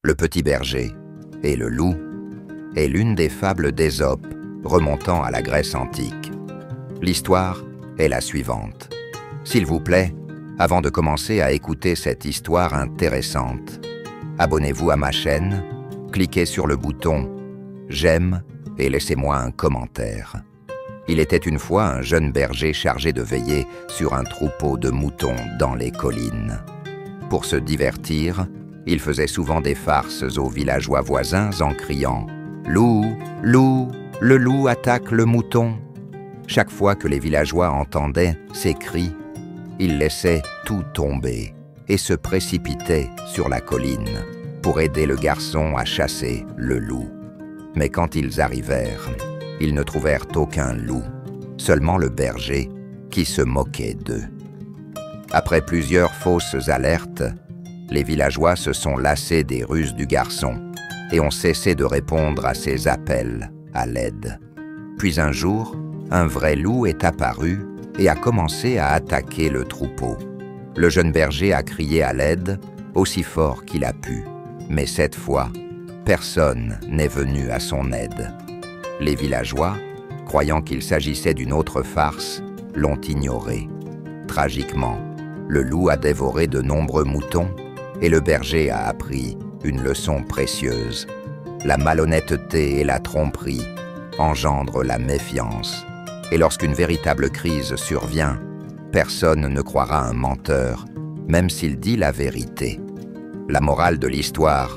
Le petit berger et le loup est l'une des fables d'Ésope remontant à la Grèce antique. L'histoire est la suivante. S'il vous plaît, avant de commencer à écouter cette histoire intéressante, abonnez-vous à ma chaîne, cliquez sur le bouton « J'aime » et laissez-moi un commentaire. Il était une fois un jeune berger chargé de veiller sur un troupeau de moutons dans les collines. Pour se divertir, il faisait souvent des farces aux villageois voisins en criant « Loup, loup, le loup attaque le mouton !» Chaque fois que les villageois entendaient ces cris, ils laissaient tout tomber et se précipitaient sur la colline pour aider le garçon à chasser le loup. Mais quand ils arrivèrent, ils ne trouvèrent aucun loup, seulement le berger qui se moquait d'eux. Après plusieurs fausses alertes, les villageois se sont lassés des ruses du garçon et ont cessé de répondre à ses appels à l'aide. Puis un jour, un vrai loup est apparu et a commencé à attaquer le troupeau. Le jeune berger a crié à l'aide aussi fort qu'il a pu, mais cette fois, personne n'est venu à son aide. Les villageois, croyant qu'il s'agissait d'une autre farce, l'ont ignoré. Tragiquement, le loup a dévoré de nombreux moutons et le berger a appris une leçon précieuse. La malhonnêteté et la tromperie engendrent la méfiance. Et lorsqu'une véritable crise survient, personne ne croira un menteur, même s'il dit la vérité. La morale de l'histoire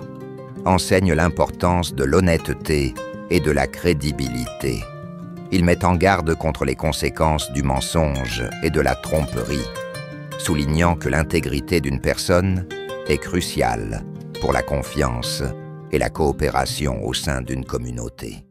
enseigne l'importance de l'honnêteté et de la crédibilité. Il met en garde contre les conséquences du mensonge et de la tromperie, soulignant que l'intégrité d'une personne est cruciale pour la confiance et la coopération au sein d'une communauté.